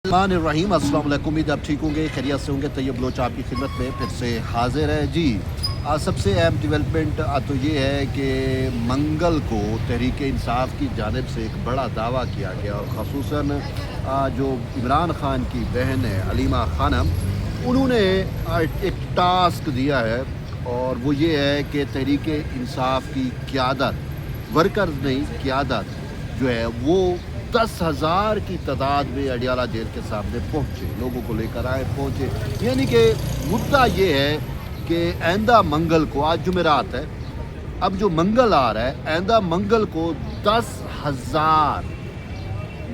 रहीम अस्सलाम वालेकुम। उम्मीद आप ठीक होंगे, खैरियत से होंगे। तैयब बलोच आपकी खिदमत में फिर से हाजिर है जी। सबसे अहम डेवलपमेंट तो ये है कि मंगल को तहरीक इंसाफ की जानिब से एक बड़ा दावा किया गया और ख़ुसूसन जो इमरान ख़ान की बहन है अलीमा खानम, उन्होंने एक टास्क दिया है और वो ये है कि तहरीक इंसाफ की क़यादत, वर्कर्स नहीं क़यादत जो है वो 10,000 की तादाद में अडियाला जेल के सामने पहुँचे, लोगों को लेकर आए, पहुँचे। यानी कि मुद्दा ये है कि आइंदा मंगल को, आज जुमेरात है, अब जो मंगल आ रहा है, आइंदा मंगल को 10,000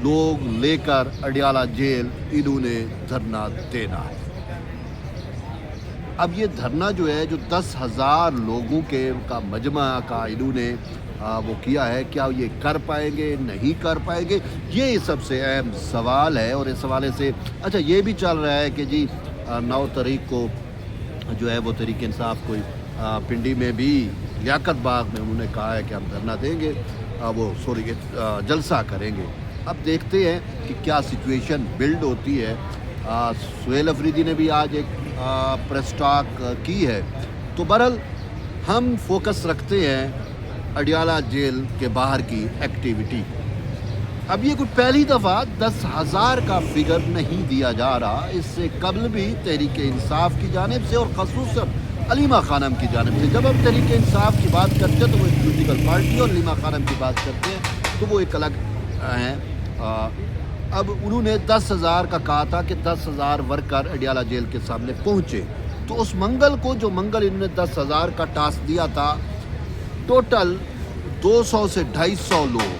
लोग लेकर अडियाला जेल इन्होंने धरना देना है। अब ये धरना जो है, जो 10,000 लोगों के का मजमा का इन्होंने वो किया है, क्या ये कर पाएंगे, नहीं कर पाएंगे, ये सबसे अहम सवाल है। और इस हवाले से अच्छा ये भी चल रहा है कि जी 9 तारीख को जो है वो तहरीक इंसाफ कोई पिंडी में भी लियाकत बाग में उन्होंने कहा है कि हम धरना देंगे, वो सॉरी जलसा करेंगे। अब देखते हैं कि क्या सिचुएशन बिल्ड होती है। सुहेल अफरीदी ने भी आज एक प्रेस टॉक की है। तो बहरहाल हम फोकस रखते हैं अडियाला जेल के बाहर की एक्टिविटी। अब ये कोई पहली दफ़ा 10,000 का फिगर नहीं दिया जा रहा, इससे कबल भी तहरीक इंसाफ की जानिब से और ख़ुसूसन अलीमा खानम की जानिब से, जब हम तहरीक इंसाफ की बात करते हैं तो वो एक पॉलिटिकल पार्टी, और अलीमा खानम की बात करते हैं तो वो एक अलग हैं। अब उन्होंने 10,000 का कहा था कि 10,000 वर्कर अडियाला जेल के सामने पहुँचे। तो उस मंगल को, जो मंगल इन्होंने 10,000 का टास्क दिया था, टोटल 200 से 250 लोग,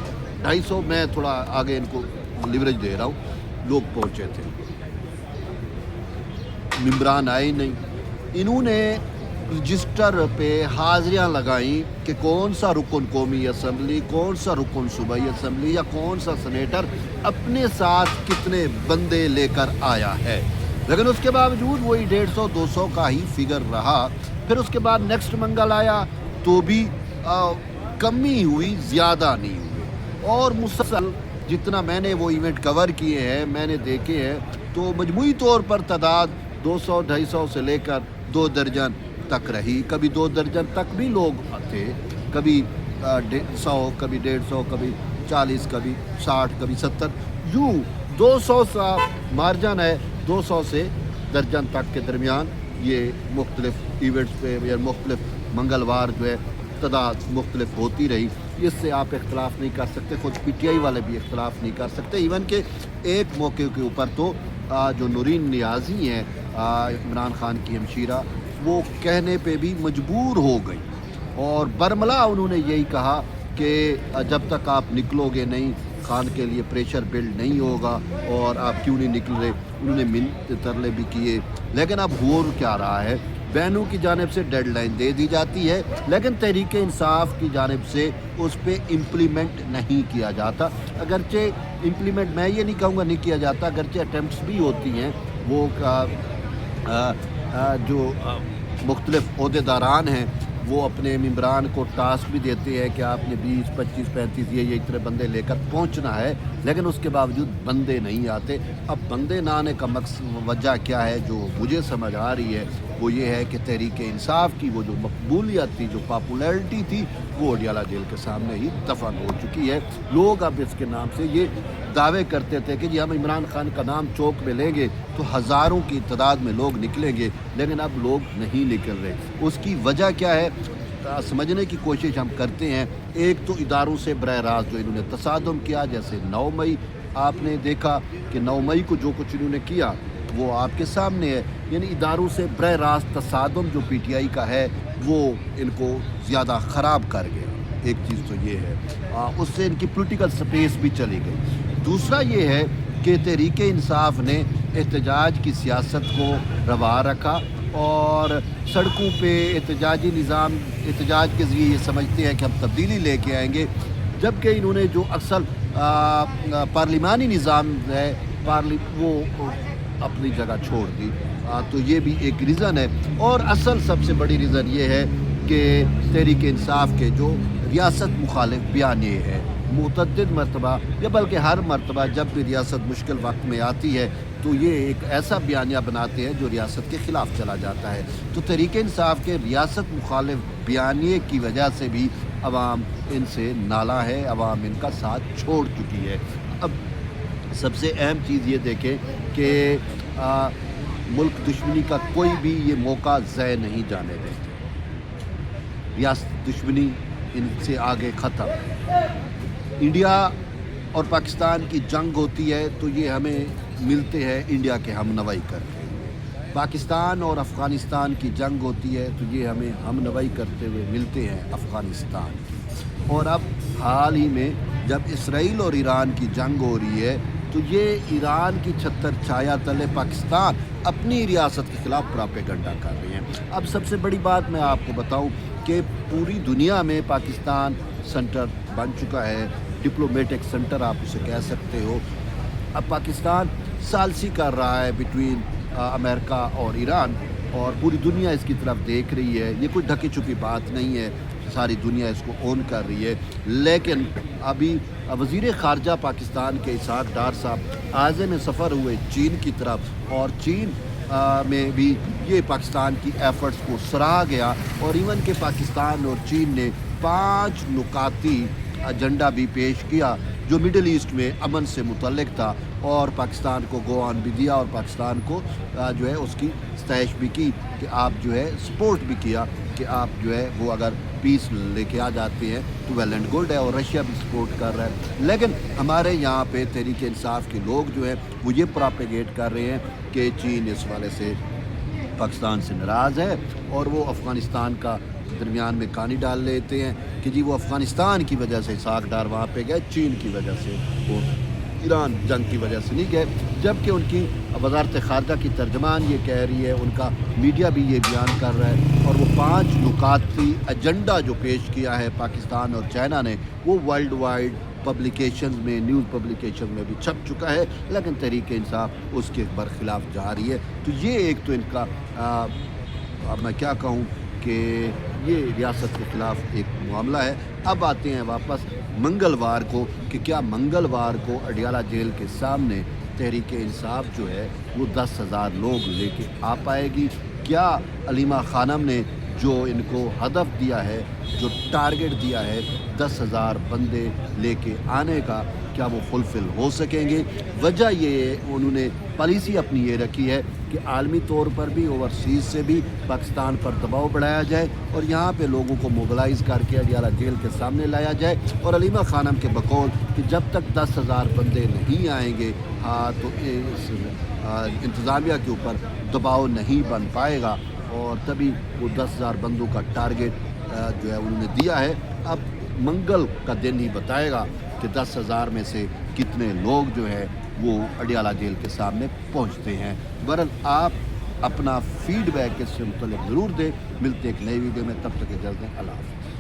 250 मैं थोड़ा आगे इनको लिवरेज दे रहा हूँ, लोग पहुँचे थे। मेंबरान आए नहीं। इन्होंने रजिस्टर पे हाजिरियाँ लगाई कि कौन सा रुकन कौमी असम्बली, कौन सा रुकन सूबाई असम्बली या कौन सा सेनेटर अपने साथ कितने बंदे लेकर आया है। लेकिन उसके बावजूद वही 150-200 का ही फिगर रहा। फिर उसके बाद नेक्स्ट मंगल आया तो भी कमी हुई, ज़्यादा नहीं हुई। और मुसलसल जितना मैंने वो इवेंट कवर किए हैं, मैंने देखे हैं, तो मजमूई तौर पर तादाद 200-250 से लेकर 2 दर्जन तक रही। कभी 2 दर्जन तक भी लोग थे, कभी 100, कभी 150, कभी 40, कभी 60, कभी 70, यूँ 200 सा मार्जिन है, 200 से दर्जन तक के दरमियान ये मुख्तलिफ इवेंट्स पे या मुख्तलिफ मंगलवार जो है तादाद मुख्तलिफ होती रही। इससे आप इख्तलाफ नहीं कर सकते, खुद PTI वाले भी इख्तलाफ नहीं कर सकते। इवन के एक मौके के ऊपर तो जो नूरीन नियाज़ी हैं, इमरान ख़ान की हमशीरा, वो कहने पे भी मजबूर हो गई और बरमला उन्होंने यही कहा कि जब तक आप निकलोगे नहीं, खान के लिए प्रेशर बिल्ड नहीं होगा और आप क्यों नहीं निकल रहे। उन्होंने मिन्नत तरले भी किए, लेकिन अब हो क्या रहा है, बहनों की जानिब से डेडलाइन दे दी जाती है, लेकिन तहरीक इंसाफ की जानिब से उस पर इम्प्लीमेंट नहीं किया जाता। अगरचे इम्प्लीमेंट मैं ये नहीं कहूँगा नहीं किया जाता, अगरचे अटैम्प्ट्स भी होती हैं। वो जो मुख्तलिफ ओहदेदारान हैं वो अपने मेंबरान को टास्क भी देते हैं कि आपने 20, 25, 35 ये इतने बंदे लेकर पहुंचना है, लेकिन उसके बावजूद बंदे नहीं आते। अब बंदे ना आने का वजह क्या है, जो मुझे समझ आ रही है वो ये है कि तहरीक इंसाफ की वो जो मकबूलियत थी, जो पॉपुलैरिटी थी, वो अडियाला जेल के सामने ही दफन हो चुकी है। लोग अब इसके नाम से ये दावे करते थे कि जी हम इमरान खान का नाम चौक में लेंगे तो हज़ारों की तादाद में लोग निकलेंगे, लेकिन अब लोग नहीं निकल रहे। उसकी वजह क्या है, समझने की कोशिश हम करते हैं। एक तो इदारों से बरह रास्त जो इन्होंने तसादुम किया, जैसे 9 मई आपने देखा कि 9 मई को जो कुछ इन्होंने किया वो आपके सामने है। यानी इदारों से बरह रास्त तसादुम जो PTI का है वो इनको ज़्यादा ख़राब कर गया। एक चीज़ तो ये है, उससे इनकी पॉलिटिकल स्पेस भी चली गई। दूसरा ये है कि तहरीक इंसाफ ने एहतजाज की सियासत को रवा रखा और सड़कों पे एहतजाजी निज़ाम, एहतजाज के ज़रिए ये समझते हैं कि हम तब्दीली लेके आएंगे, जबकि इन्होंने जो अक्सर पार्लिमानी निज़ाम है वो अपनी जगह छोड़ दी। तो ये भी एक रीज़न है। और असल सबसे बड़ी रीज़न ये है कि तहरीक इंसाफ के जो रियासत मुखालिफ बयान ये है मुतअद्दिद मरतबा या बल्कि हर मरतबा जब भी रियासत मुश्किल वक्त में आती है तो ये एक ऐसा बयानिया बनाते हैं जो रियासत के ख़िलाफ़ चला जाता है। तो तहरीक इंसाफ के रियासत मुखालिफ बयानिए की वजह से भी अवाम इनसे नाला है, अवाम इनका साथ छोड़ चुकी है। अब सबसे अहम चीज़ ये देखें कि मुल्क दुश्मनी का कोई भी ये मौका ज़ाय नहीं जाने देते। रियासत दुश्मनी इनसे आगे ख़त्म। इंडिया और पाकिस्तान की जंग होती है तो ये हमें मिलते हैं इंडिया के हमनवाई करते हुए। पाकिस्तान और अफ़गानिस्तान की जंग होती है तो ये हमें हमनवाई करते हुए मिलते हैं अफ़गानिस्तान की। और अब हाल ही में जब इसराइल और ईरान की जंग हो रही है तो ये ईरान की छत्तर छाया तले पाकिस्तान अपनी रियासत के ख़िलाफ़ प्रोपेगेंडा कर रही हैं। अब सबसे बड़ी बात मैं आपको बताऊं कि पूरी दुनिया में पाकिस्तान सेंटर बन चुका है, डिप्लोमेटिक सेंटर आप उसे कह सकते हो। अब पाकिस्तान सालसी कर रहा है बिटवीन अमेरिका और ईरान और पूरी दुनिया इसकी तरफ देख रही है। ये कोई ढकी छुपी बात नहीं है, सारी दुनिया इसको ओन कर रही है। लेकिन अभी वज़ीर ख़ारजा पाकिस्तान के इसहाक़ डार साहब आज़े में सफ़र हुए चीन की तरफ और चीन में भी ये पाकिस्तान की एफ़र्ट्स को सराहा गया और इवन के पाकिस्तान और चीन ने 5 नुकाती एजेंडा भी पेश किया जो मिडल ईस्ट में अमन से मुतल्लिक़ था और पाकिस्तान को गो ऑन भी दिया और पाकिस्तान को जो है उसकी स्तैश भी की कि आप जो है सपोर्ट भी किया कि आप जो है वो अगर पीस लेके आ जाते हैं तो वेल एंड गुड है और रशिया भी सपोर्ट कर रहा है। लेकिन हमारे यहाँ पे तहरीक इंसाफ के लोग जो हैं वो ये प्रोपेगेट कर रहे हैं कि चीन इस वाले से पाकिस्तान से नाराज़ है और वो अफ़गानिस्तान का दरमियान में कहानी डाल लेते हैं कि जी वो अफ़गानिस्तान की वजह से इसहाक़ डार वहाँ पे गए, चीन की वजह से वो ईरान जंग की वजह से नहीं गए। जबकि उनकी वज़ारत ख़ारजा की तर्जमान ये कह रही है, उनका मीडिया भी ये बयान कर रहा है और वो 5 नुकाती एजेंडा जो पेश किया है पाकिस्तान और चाइना ने वो वर्ल्ड वाइड पब्लिकेशन में, न्यूज़ पब्लिकेशन में भी छप चुका है। लेकिन तहरीक इंसाफ उसके बरखिलाफ़ जा रही है। तो ये एक तो इनका अब मैं क्या कहूँ कि ये रियासत के ख़िलाफ़ एक मामला है। अब आते हैं वापस मंगलवार को कि क्या मंगलवार को अडियाला जेल के सामने तहरीक इंसाफ जो है वो 10,000 लोग लेके आ पाएगी? क्या अलीमा खानम ने जो इनको हदफ दिया है, जो टारगेट दिया है 10,000 बंदे लेके आने का, क्या वो फुलफ़िल हो सकेंगे? वजह ये है उन्होंने पॉलिसी अपनी ये रखी है कि आलमी तौर पर भी ओवरसीज़ से भी पाकिस्तान पर दबाव बढ़ाया जाए और यहाँ पे लोगों को मोबिलाइज़ करके अडियाला जेल के सामने लाया जाए। और अलीमा खानम के बकौल कि जब तक 10,000 बंदे नहीं आएंगे तो इस इंतज़ामिया के ऊपर दबाव नहीं बन पाएगा और तभी वो 10,000 बंदों का टारगेट जो है उन्होंने दिया है। अब मंगल का दिन ही बताएगा कि 10,000 में से कितने लोग जो है वो अडियाला जेल के सामने पहुंचते हैं। बहरहाल आप अपना फीडबैक इससे मुतल्लिक़ ज़रूर दें। मिलते एक नई वीडियो में, तब तक इजाज़त दें। अल्लाह हाफ़िज़।